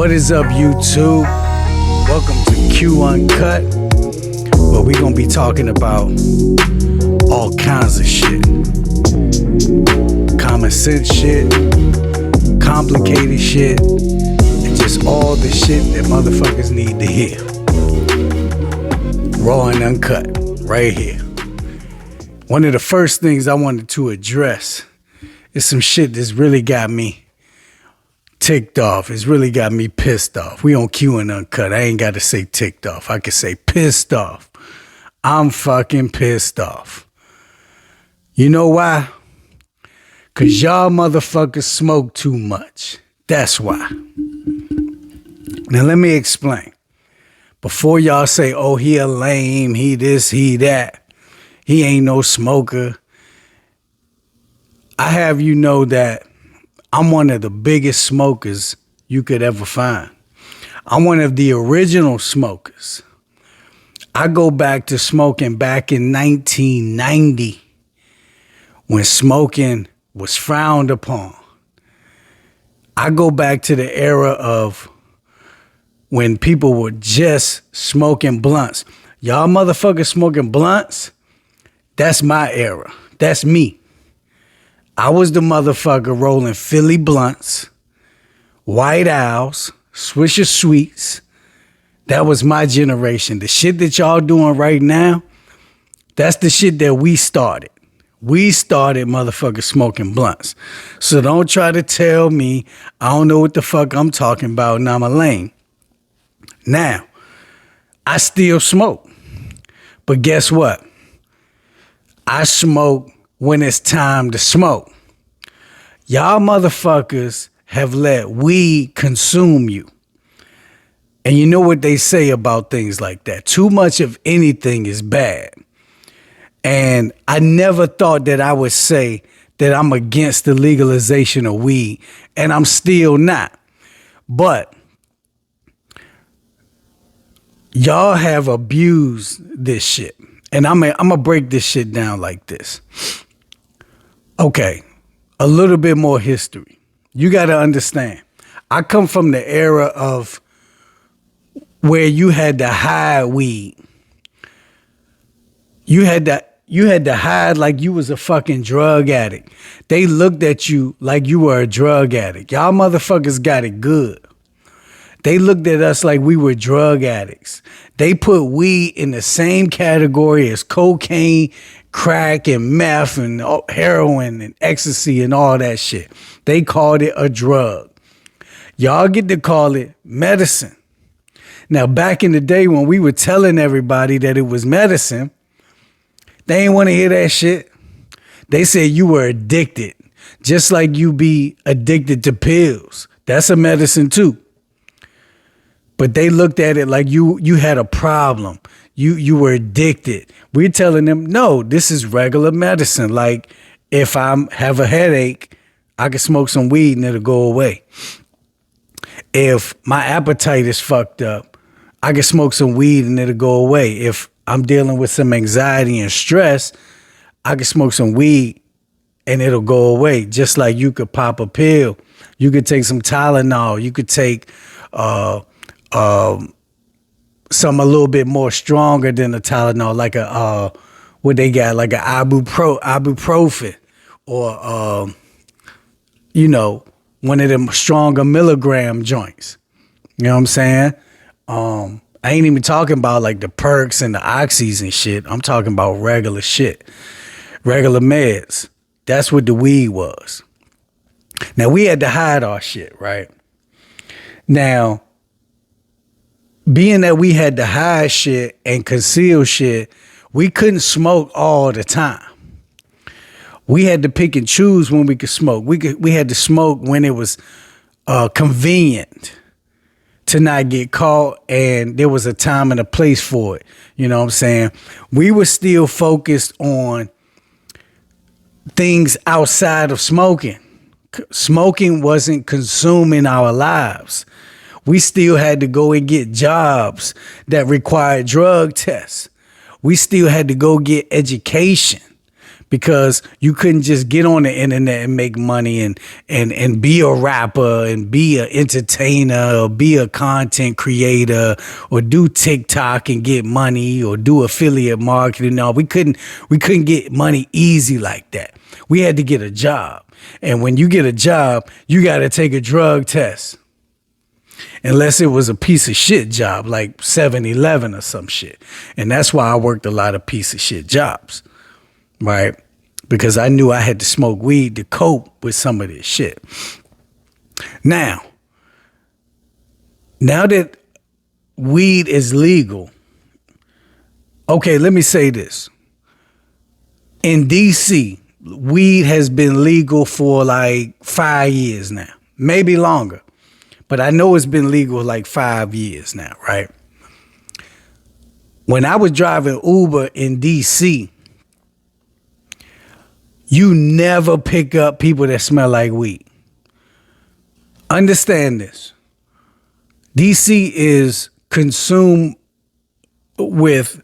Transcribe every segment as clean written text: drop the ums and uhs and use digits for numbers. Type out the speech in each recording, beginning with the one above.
What is up, YouTube? Welcome to Q-UNCUT, where we gonna be talking about all kinds of shit. Common sense shit, complicated shit, and just all the shit that motherfuckers need to hear. Raw and uncut, right here. One of the first things I wanted to address is some shit that's really got me ticked off. It's really got me pissed off. We on Q and Uncut. I ain't got to say ticked off. I can say pissed off. I'm fucking pissed off. You know why? Because y'all motherfuckers smoke too much. That's why. Now let me explain. Before y'all say, oh, he a lame, he this, he that. He ain't no smoker. I have you know that I'm one of the biggest smokers you could ever find. I'm one of the original smokers. I go back to smoking back in 1990 when smoking was frowned upon. I go back to the era of when people were just smoking blunts. Y'all motherfuckers smoking blunts? That's my era. That's me. I was the motherfucker rolling Philly blunts, White Owls, Swisher Sweets. That was my generation. The shit that y'all doing right now, that's the shit that we started. We started motherfuckers smoking blunts. So don't try to tell me I don't know what the fuck I'm talking about and I'm a lame. Now, I still smoke. But guess what? I smoke when it's time to smoke. Y'all motherfuckers have let weed consume you. And you know what they say about things like that. Too much of anything is bad. And I never thought that I would say that I'm against the legalization of weed. And I'm still not. But y'all have abused this shit. And I'm going to break this shit down like this. Okay, a little bit more history. You got to understand. I come from the era of where you had to hide weed. You had to hide like you was a fucking drug addict. They looked at you like you were a drug addict. Y'all motherfuckers got it good. They looked at us like we were drug addicts. They put weed in the same category as cocaine, crack, and meth, and heroin, and ecstasy, and all that shit. They called it a drug. Y'all get to call it medicine. Now, back in the day when we were telling everybody that it was medicine, they ain't want to hear that shit. They said you were addicted, just like you be addicted to pills. That's a medicine too. But they looked at it like you had a problem. You were addicted. We're telling them, no, this is regular medicine. Like if I have a headache, I can smoke some weed and it'll go away. If my appetite is fucked up, I can smoke some weed and it'll go away. If I'm dealing with some anxiety and stress, I can smoke some weed and it'll go away. Just like you could pop a pill. You could take some Tylenol. You could take some a little bit more stronger than the Tylenol, like what they got, like a ibuprofen, or one of them stronger milligram joints. You know what I'm saying? I ain't even talking about like the perks and the oxys and shit. I'm talking about regular shit, regular meds. That's what the weed was. Now we had to hide our shit, right? Now, being that we had to hide shit and conceal shit, we couldn't smoke all the time. We had to pick and choose when we could smoke. We had to smoke when it was convenient to not get caught, and there was a time and a place for it. You know what I'm saying? We were still focused on things outside of smoking. Smoking wasn't consuming our lives. We still had to go and get jobs that required drug tests. We still had to go get education because you couldn't just get on the internet and make money and be a rapper and be an entertainer or be a content creator or do TikTok and get money or do affiliate marketing. No, we couldn't get money easy like that. We had to get a job. And when you get a job, you got to take a drug test. Unless it was a piece of shit job like 7-Eleven or some shit. And that's why I worked a lot of piece of shit jobs. Right? Because I knew I had to smoke weed to cope with some of this shit. Now that weed is legal, okay, let me say this. In DC, weed has been legal for like 5 years now, maybe longer. But I know it's been legal like 5 years now, right? When I was driving Uber in DC, you never pick up people that smell like weed. Understand this. DC is consumed with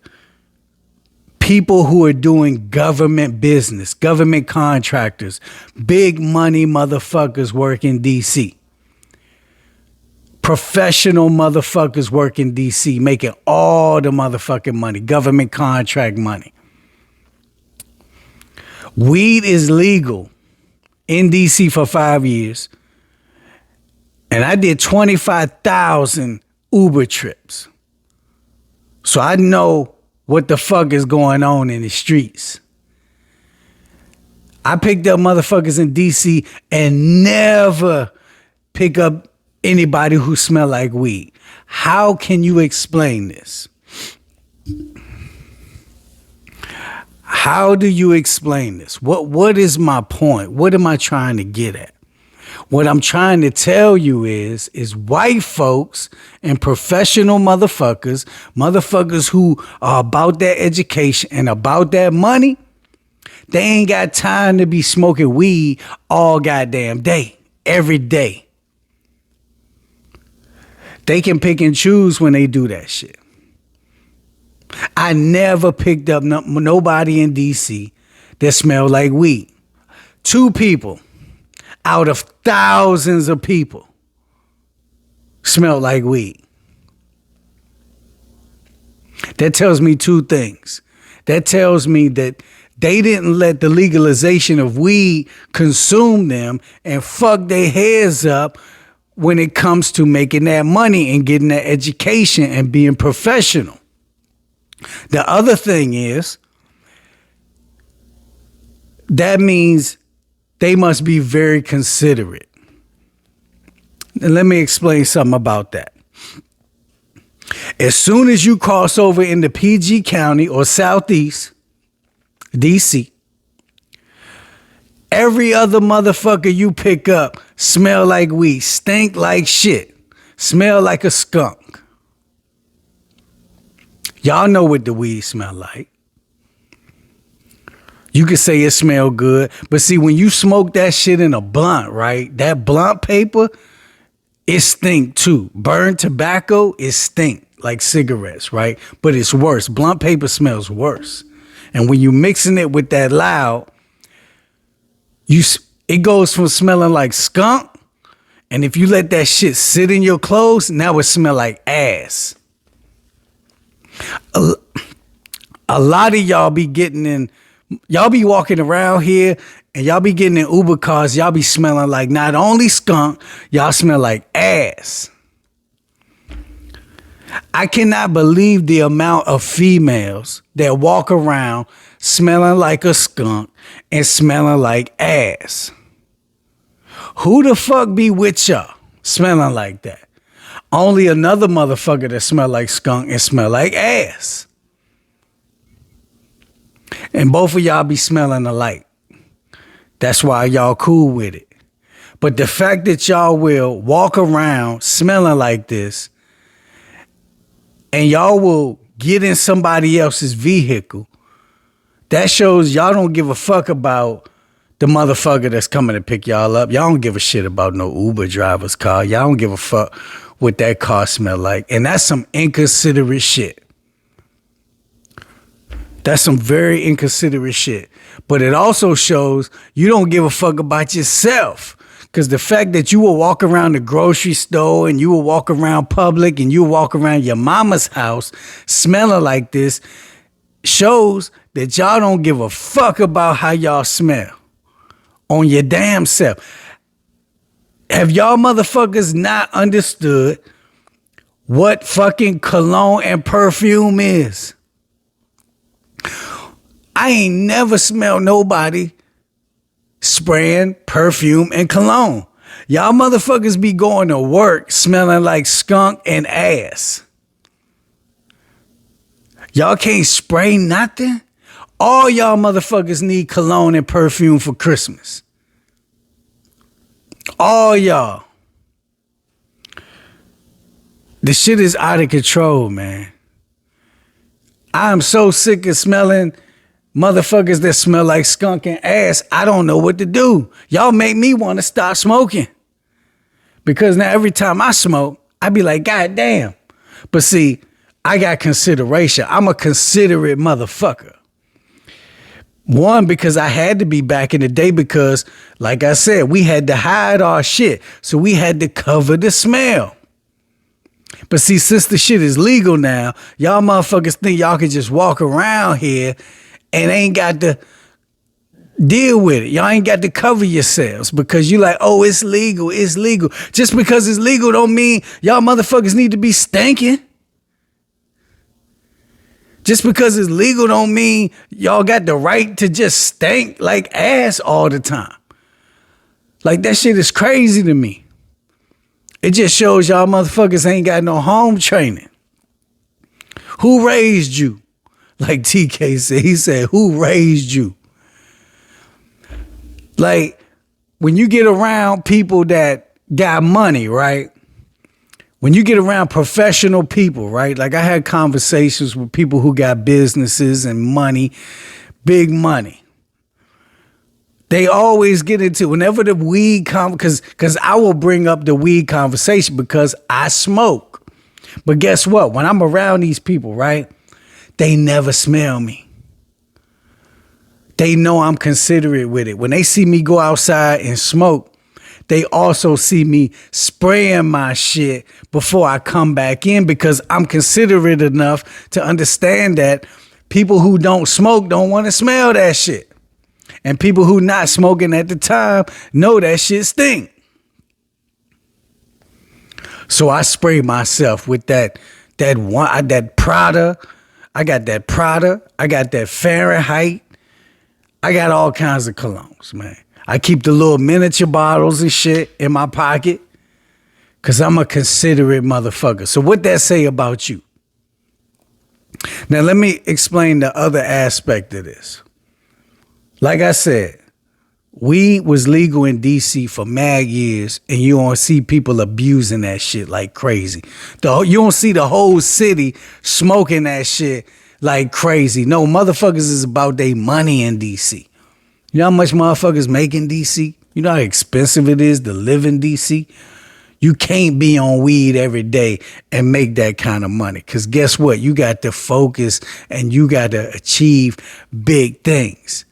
people who are doing government business, government contractors, big money motherfuckers work in DC. Professional motherfuckers work in DC, making all the motherfucking money, government contract money. Weed is legal in DC for 5 years. And I did 25,000 Uber trips. So I know what the fuck is going on in the streets. I picked up motherfuckers in DC and never pick up anybody who smell like weed. How can you explain this? How do you explain this? What is my point? What am I trying to get at? What I'm trying to tell you is white folks and professional motherfuckers who are about that education and about that money, they ain't got time to be smoking weed all goddamn day, every day. They can pick and choose when they do that shit. I never picked up nobody in DC that smelled like weed. 2 people out of thousands of people smelled like weed. That tells me 2 things. That tells me that they didn't let the legalization of weed consume them and fuck their heads up when it comes to making that money and getting that education and being professional. The other thing is, that means they must be very considerate. And let me explain something about that. As soon as you cross over into PG County or Southeast DC, every other motherfucker you pick up smell like weed, stink like shit, smell like a skunk. Y'all know what the weed smell like. You could say it smell good, but see, when you smoke that shit in a blunt, right? That blunt paper, it stink too. Burned tobacco, it stink like cigarettes, right? But it's worse. Blunt paper smells worse. And when you mixing it with that loud, it goes from smelling like skunk, and if you let that shit sit in your clothes, now it smell like ass. A lot of y'all be y'all be walking around here and y'all be getting in Uber cars, y'all be smelling like not only skunk, y'all smell like ass. I cannot believe the amount of females that walk around smelling like a skunk and smelling like ass. Who the fuck be with y'all smelling like that? Only another motherfucker that smell like skunk and smell like ass. And both of y'all be smelling alike. That's why y'all cool with it. But the fact that y'all will walk around smelling like this and y'all will get in somebody else's vehicle, that shows y'all don't give a fuck about the motherfucker that's coming to pick y'all up. Y'all don't give a shit about no Uber driver's car. Y'all don't give a fuck what that car smell like. And that's some inconsiderate shit. That's some very inconsiderate shit. But it also shows you don't give a fuck about yourself. Because the fact that you will walk around the grocery store and you will walk around public and you will walk around your mama's house smelling like this shows that y'all don't give a fuck about how y'all smell on your damn self. Have y'all motherfuckers not understood what fucking cologne and perfume is? I ain't never smelled nobody spraying perfume and cologne. Y'all motherfuckers be going to work smelling like skunk and ass. Y'all can't spray nothing? All y'all motherfuckers need cologne and perfume for Christmas. All y'all. The shit is out of control, man. I'm so sick of smelling motherfuckers that smell like skunk and ass. I don't know what to do. Y'all make me want to stop smoking. Because now every time I smoke, I be like, God damn. But see, I got consideration. I'm a considerate motherfucker. One, because I had to be back in the day because, like I said, we had to hide our shit. So we had to cover the smell. But see, since the shit is legal now, y'all motherfuckers think y'all can just walk around here and ain't got to deal with it. Y'all ain't got to cover yourselves because you like, oh, it's legal, it's legal. Just because it's legal don't mean y'all motherfuckers need to be stinking. Just because it's legal don't mean y'all got the right to just stink like ass all the time. Like, that shit is crazy to me. It just shows y'all motherfuckers ain't got no home training. Who raised you? Like TK said, he said, who raised you? Like, when you get around people that got money, right? When you get around professional people, right? Like, I had conversations with people who got businesses and money, big money. They always get into, whenever the weed because I will bring up the weed conversation because I smoke. But guess what? When I'm around these people, right? They never smell me. They know I'm considerate with it. When they see me go outside and smoke, they also see me spraying my shit before I come back in because I'm considerate enough to understand that people who don't smoke don't want to smell that shit. And people who not smoking at the time know that shit stink. So I spray myself with that Prada. I got that Prada. I got that Fahrenheit. I got all kinds of colognes, man. I keep the little miniature bottles and shit in my pocket because I'm a considerate motherfucker. So what that say about you? Now, let me explain the other aspect of this. Like I said, weed was legal in D.C. for mad years, and you don't see people abusing that shit like crazy. You don't see the whole city smoking that shit like crazy. No, motherfuckers is about their money in D.C. You know how much motherfuckers make in D.C.? You know how expensive it is to live in D.C.? You can't be on weed every day and make that kind of money. Because guess what? You got to focus and you got to achieve big things.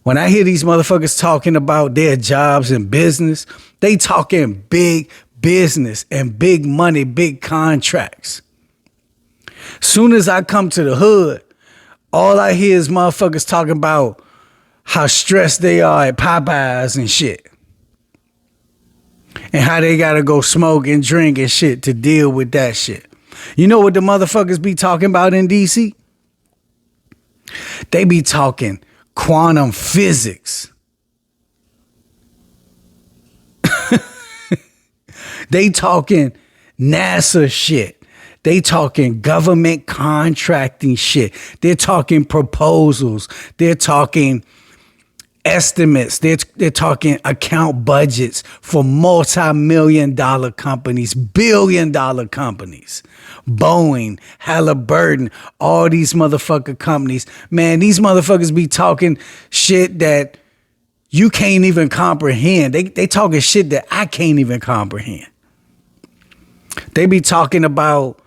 When I hear these motherfuckers talking about their jobs and business, they talking big business and big money, big contracts. Soon as I come to the hood, all I hear is motherfuckers talking about how stressed they are at Popeyes and shit. And how they gotta go smoke and drink and shit to deal with that shit. You know what the motherfuckers be talking about in DC? They be talking quantum physics. They talking NASA shit. They talking government contracting shit. They're talking proposals. They're talking estimates. They're talking account budgets for multi-million-dollar companies, billion-dollar companies. Boeing, Halliburton, all these motherfucker companies. Man, these motherfuckers be talking shit that you can't even comprehend. They talking shit that I can't even comprehend. They be talking about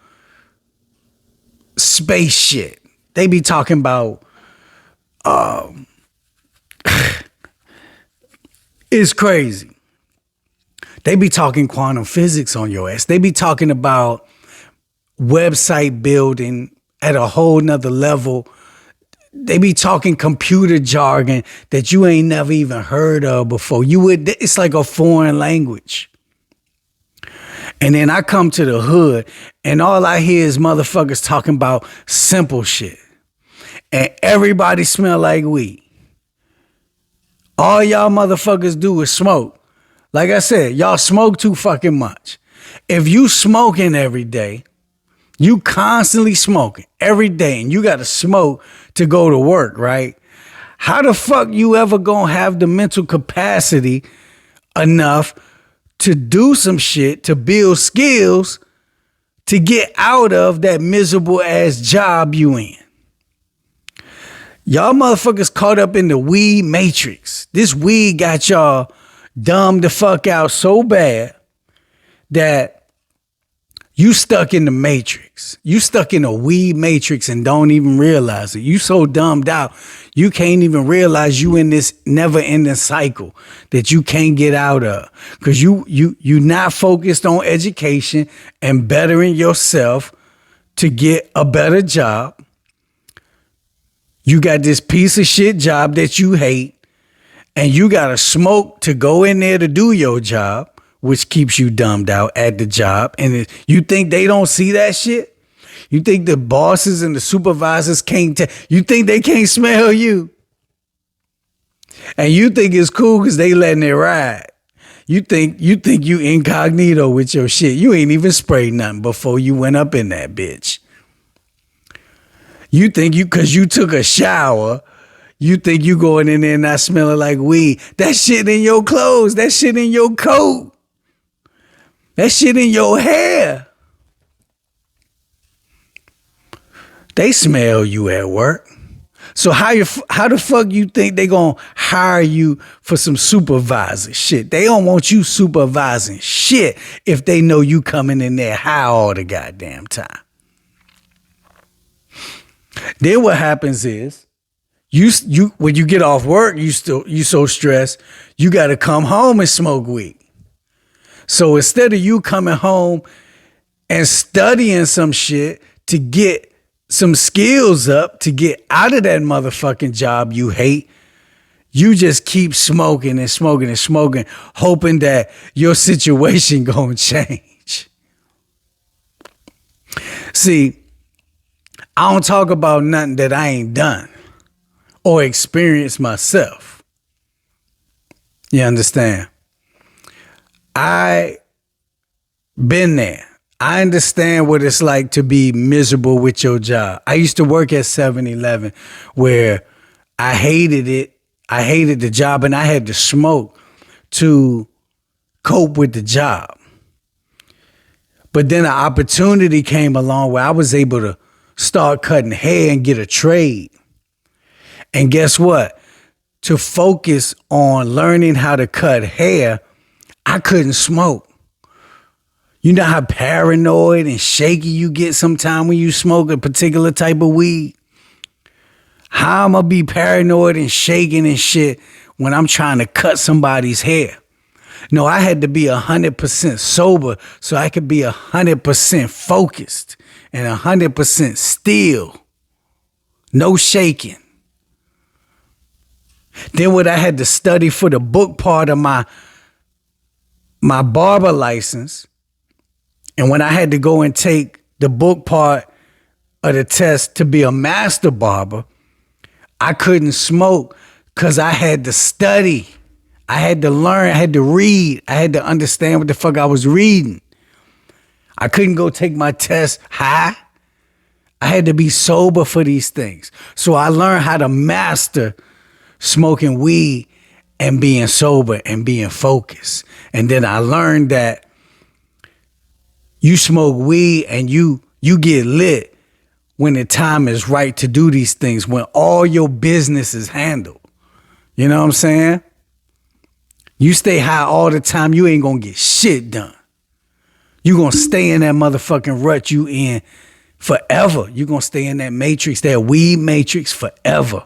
space shit. They be talking about it's crazy. They be talking quantum physics on your ass. They be talking about website building at a whole nother level. They be talking computer jargon that you ain't never even heard of before. It's like a foreign language. And then I come to the hood and all I hear is motherfuckers talking about simple shit. And everybody smell like weed. All y'all motherfuckers do is smoke. Like I said, y'all smoke too fucking much. If you smoking every day, you constantly smoking every day and you got to smoke to go to work, right? How the fuck you ever gonna have the mental capacity enough to do some shit, to build skills, to get out of that miserable ass job you in? Y'all motherfuckers caught up in the weed matrix. This weed got y'all dumbed the fuck out so bad that you stuck in the matrix. You stuck in a weed matrix and don't even realize it. You so dumbed out, you can't even realize you in this never-ending cycle that you can't get out of. Because you not focused on education and bettering yourself to get a better job. You got this piece of shit job that you hate, and you got to smoke to go in there to do your job, which keeps you dumbed out at the job. And you think they don't see that shit? You think the bosses and the supervisors you think they can't smell you? And you think it's cool because they letting it ride. You think you incognito with your shit. You ain't even sprayed nothing before you went up in that bitch. You think because you took a shower, you think you going in there not smelling like weed. That shit in your clothes. That shit in your coat. That shit in your hair. They smell you at work. So how the fuck you think they gonna hire you for some supervisor shit? They don't want you supervising shit if they know you coming in there high all the goddamn time. Then what happens is you when you get off work, you so stressed, you gotta come home and smoke weed. So instead of you coming home and studying some shit to get some skills up to get out of that motherfucking job you hate, you just keep smoking and smoking and smoking, hoping that your situation gonna change. See, I don't talk about nothing that I ain't done or experienced myself. You understand? I been there. I understand what it's like to be miserable with your job. I used to work at 7-Eleven where I hated it. I hated the job and I had to smoke to cope with the job. But then an opportunity came along where I was able to start cutting hair and get a trade. And guess what? To focus on learning how to cut hair, I couldn't smoke. You know how paranoid and shaky you get sometime when you smoke a particular type of weed? How am I be paranoid and shaking and shit when I'm trying to cut somebody's hair? No, I had to be 100% sober so I could be 100% focused and 100% still. No shaking. Then what I had to study for the book part of my barber license, and when I had to go and take the book part of the test to be a master barber, I couldn't smoke because I had to study. I had to learn. I had to read. I had to understand what the fuck I was reading. I couldn't go take my test high. I had to be sober for these things. So I learned how to master smoking weed and being sober and being focused. And then I learned that you smoke weed and you get lit when the time is right to do these things, when all your business is handled. You know what I'm saying? You stay high all the time, you ain't gonna get shit done. You gonna stay in that motherfucking rut you in forever. You're going to stay in that matrix, that weed matrix forever.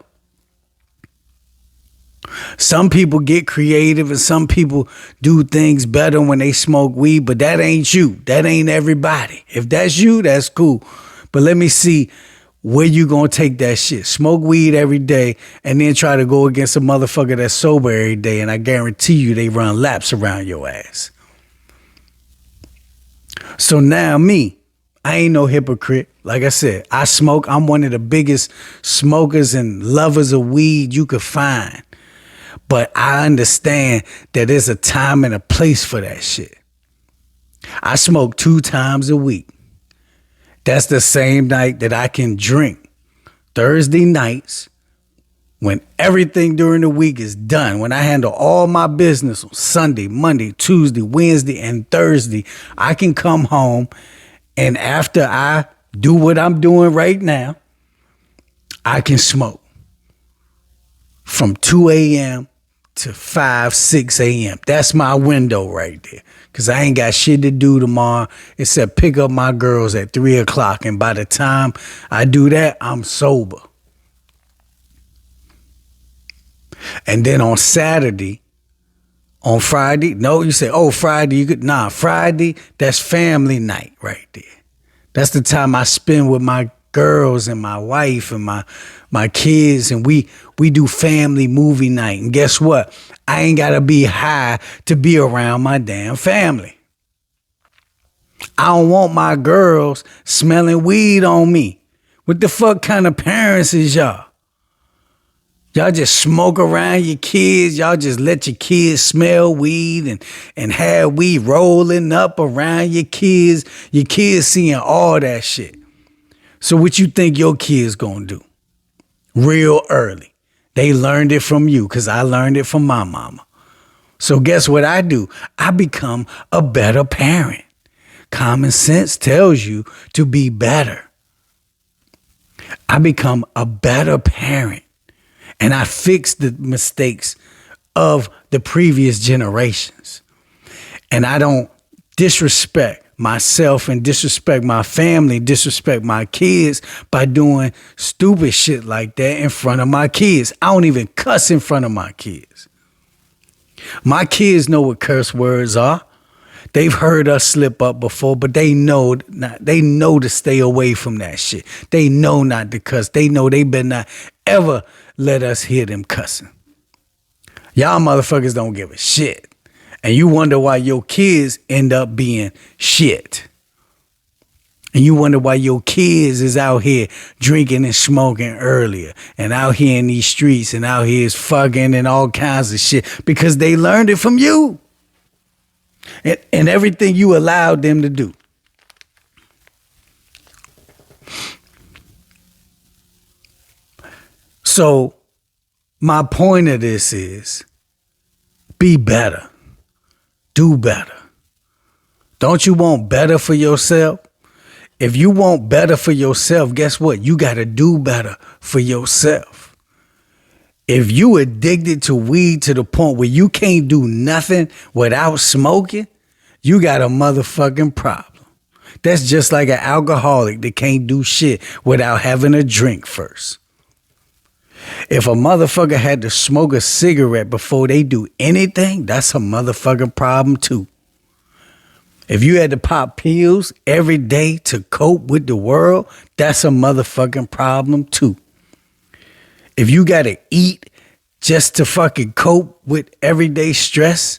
Some people get creative and some people do things better when they smoke weed, but that ain't you. That ain't everybody. If that's you, that's cool. But let me see where you gonna take that shit. Smoke weed every day and then try to go against a motherfucker that's sober every day, and I guarantee you they run laps around your ass. So now me, I ain't no hypocrite. Like I said, I smoke. I'm one of the biggest smokers and lovers of weed you could find. But I understand that there's a time and a place for that shit. I smoke 2 times a week. That's the same night that I can drink. Thursday nights, when everything during the week is done, when I handle all my business on Sunday, Monday, Tuesday, Wednesday, and Thursday, I can come home, and after I do what I'm doing right now, I can smoke from 2 a.m. to 5, 6 a.m. That's my window right there. Because I ain't got shit to do tomorrow except pick up my girls at 3 o'clock. And by the time I do that, I'm sober. And then on Saturday, on Friday, no, you say, oh, Friday, you could, nah, Friday, that's family night right there. That's the time I spend with my girls and my wife and my kids, and we do family movie night. And guess what? I ain't gotta be high to be around my damn family. I don't want my girls smelling weed on me. What the fuck kind of parents is y'all? Y'all just smoke around your kids. Y'all just let your kids smell weed and have weed rolling up around your kids. Your kids seeing all that shit. So what you think your kids gonna do? Real early. They learned it from you because I learned it from my mama. So guess what I do? I become a better parent. Common sense tells you to be better. I become a better parent. And I fix the mistakes of the previous generations. And I don't disrespect myself and disrespect my family, disrespect my kids by doing stupid shit like that in front of my kids. I don't even cuss in front of my kids. My kids know what curse words are. They've heard us slip up before, but they know to stay away from that shit. They know not to cuss. They know they better not ever let us hear them cussing. Y'all motherfuckers don't give a shit. And you wonder why your kids end up being shit. And you wonder why your kids is out here drinking and smoking earlier. And out here in these streets and out here is fucking and all kinds of shit. Because they learned it from you. And everything you allowed them to do. So my point of this is be better. Do better. Don't you want better for yourself? If you want better for yourself, guess what? You got to do better for yourself. If you addicted to weed to the point where you can't do nothing without smoking, you got a motherfucking problem. That's just like an alcoholic that can't do shit without having a drink first. If a motherfucker had to smoke a cigarette before they do anything, that's a motherfucking problem too. If you had to pop pills every day to cope with the world, that's a motherfucking problem too. If you gotta eat just to fucking cope with everyday stress,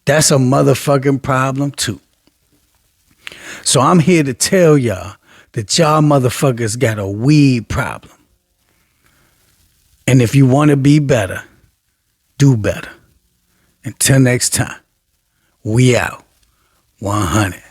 that's a motherfucking problem too. So I'm here to tell y'all that y'all motherfuckers got a weed problem. And if you want to be better, do better. Until next time, we out. 100.